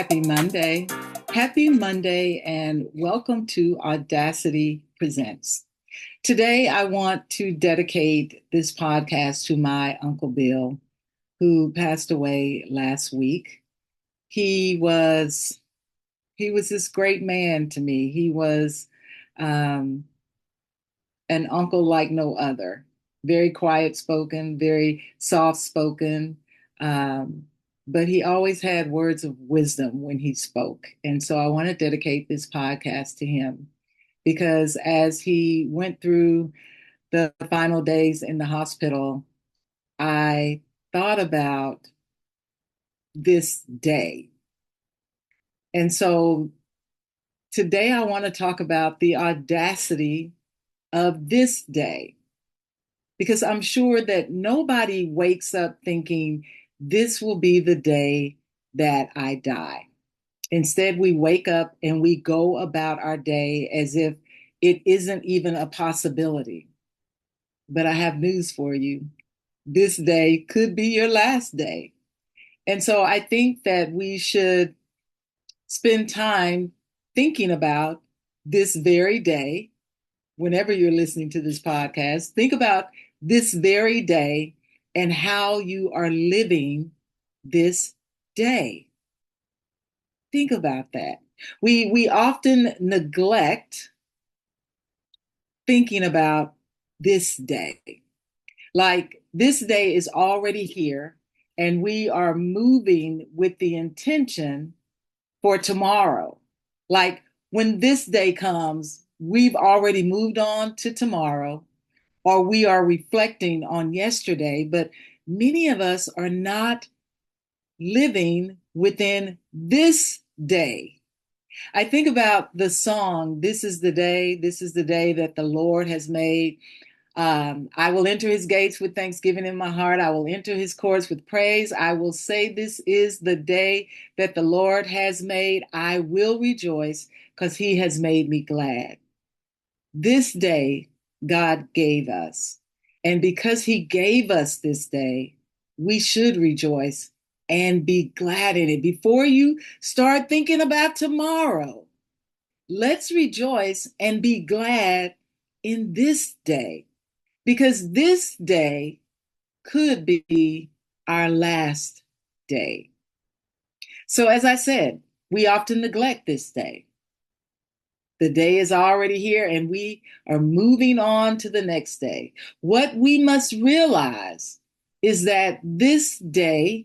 Happy Monday. Happy Monday, and welcome to Audacity Presents. Today, I want to dedicate this podcast to my Uncle Bill, who passed away last week. He was this great man to me. He was um, an uncle like no other. Very quiet spoken, very soft spoken. Um, but he always had words of wisdom when he spoke. And so I want to dedicate this podcast to him because as he went through the final days in the hospital, I thought about this day. And so today I want to talk about the audacity of this day because I'm sure that nobody wakes up thinking this will be the day that I die. Instead, we wake up and we go about our day as if it isn't even a possibility. But I have news for you. This day could be your last day. And so I think that we should spend time thinking about this very day. Whenever you're listening to this podcast, think about this very day and how you are living this day. Think about that. We often neglect thinking about this day. Like this day is already here, and we are moving with the intention for tomorrow. Like when this day comes, we've already moved on to tomorrow, or we are reflecting on yesterday, but many of us are not living within this day. I think about the song, this is the day that the Lord has made. I will enter his gates with thanksgiving in my heart. I will enter his courts with praise. I will say, this is the day that the Lord has made. I will rejoice because he has made me glad. This day God gave us. And because he gave us this day, we should rejoice and be glad in it. Before you start thinking about tomorrow, let's rejoice and be glad in this day, because this day could be our last day. So, as I said, we often neglect this day. The day is already here and we are moving on to the next day. What we must realize is that this day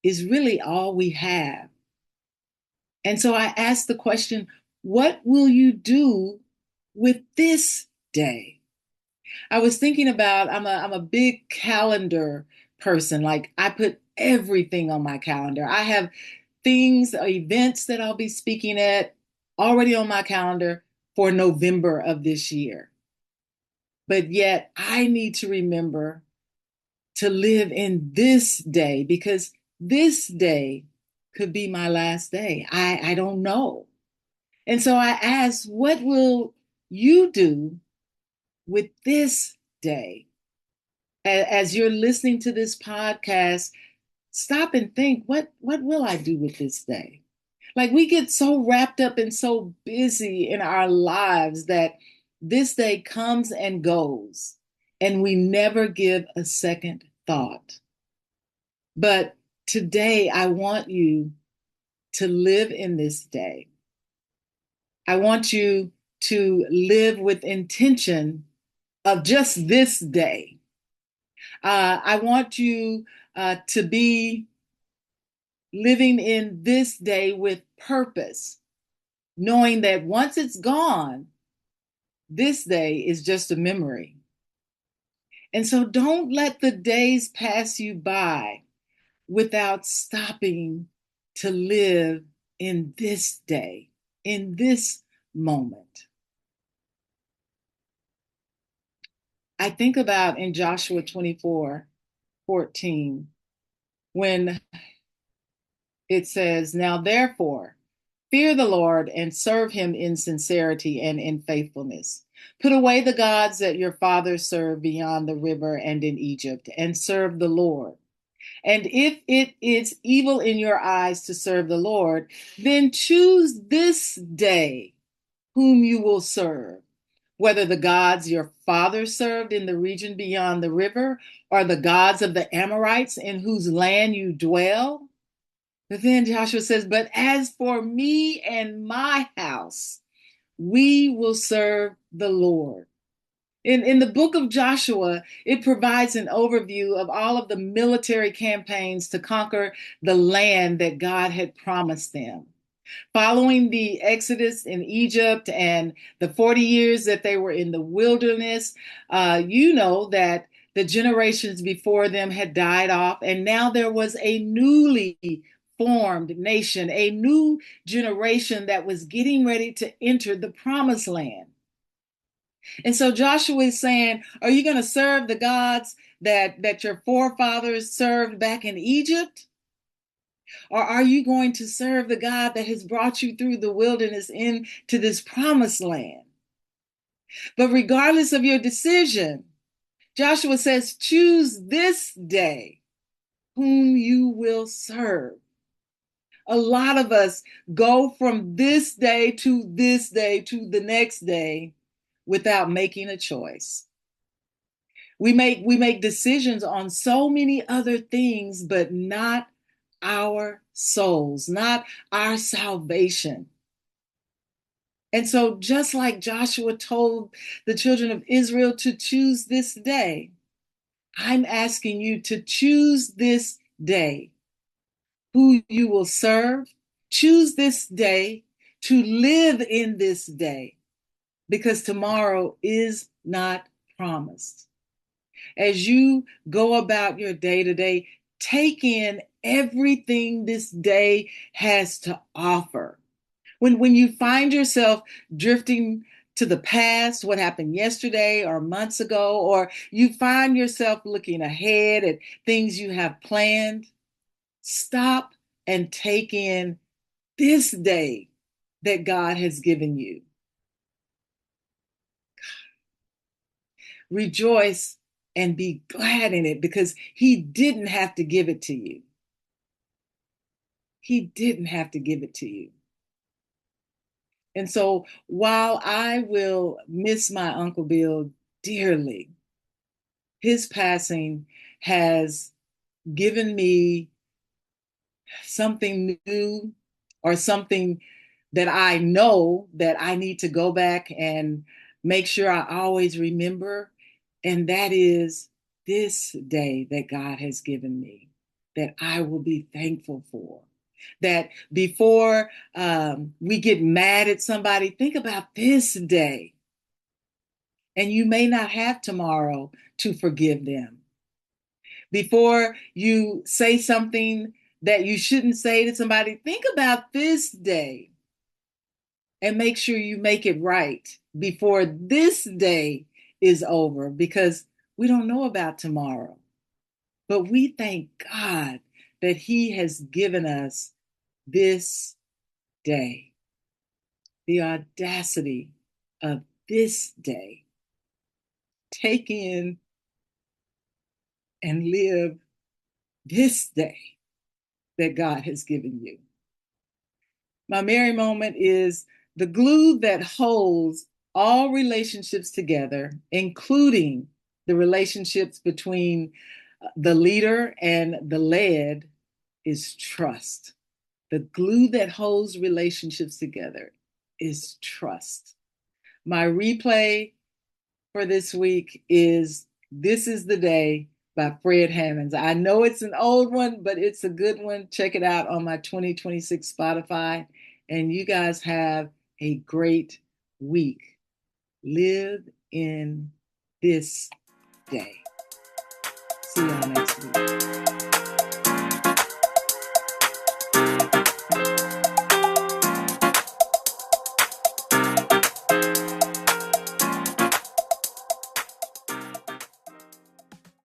is really all we have. And so I ask the question, what will you do with this day? I was thinking about, I'm a big calendar person. Like I put everything on my calendar. I have things, events that I'll be speaking at already on my calendar for November of this year. But yet I need to remember to live in this day because this day could be my last day. I don't know. And so I ask, what will you do with this day? As you're listening to this podcast, stop and think, what will I do with this day? Like we get so wrapped up and so busy in our lives that this day comes and goes, and we never give a second thought. But today, I want you to live in this day. I want you to live with intention of just this day. I want you to be living in this day with purpose, knowing that once it's gone, this day is just a memory. And so don't let the days pass you by without stopping to live in this day, in this moment. I think about in Joshua 24:14, when it says, "Now therefore, fear the Lord and serve him in sincerity and in faithfulness. Put away the gods that your fathers served beyond the river and in Egypt, and serve the Lord. And if it is evil in your eyes to serve the Lord, then choose this day whom you will serve, whether the gods your fathers served in the region beyond the river, or the gods of the Amorites in whose land you dwell. But then Joshua says, but as for me and my house, we will serve the Lord. In the book of Joshua, it provides an overview of all of the military campaigns to conquer the land that God had promised them. Following the Exodus in Egypt and the 40 years that they were in the wilderness, you know that the generations before them had died off, and now there was a newly formed nation, a new generation that was getting ready to enter the promised land. And so Joshua is saying, are you going to serve the gods that your forefathers served back in Egypt? Or are you going to serve the God that has brought you through the wilderness into this promised land? But regardless of your decision, Joshua says, choose this day whom you will serve. A lot of us go from this day to the next day without making a choice. We make decisions on so many other things, but not our souls, not our salvation. And so, just like Joshua told the children of Israel to choose this day, I'm asking you to choose this day who you will serve. Choose this day to live in this day, because tomorrow is not promised. As you go about your day to day, take in everything this day has to offer. When you find yourself drifting to the past, what happened yesterday or months ago, or you find yourself looking ahead at things you have planned, stop and take in this day that God has given you. Rejoice and be glad in it, because He didn't have to give it to you. He didn't have to give it to you. And so while I will miss my Uncle Bill dearly, his passing has given me something new, or something that I know that I need to go back and make sure I always remember. And that is this day that God has given me, that I will be thankful for. That before we get mad at somebody, think about this day. And you may not have tomorrow to forgive them. Before you say something that you shouldn't say to somebody, think about this day and make sure you make it right before this day is over, because we don't know about tomorrow. But we thank God that He has given us this day, the audacity of this day. Take in and live this day that God has given you. My Mary moment is the glue that holds all relationships together, including the relationships between the leader and the led, is trust. The glue that holds relationships together is trust. My replay for this week is This Is the Day by Fred Hammonds. I know it's an old one, but it's a good one. Check it out on my 2026 Spotify. And you guys have a great week. Live in this day. See y'all next time.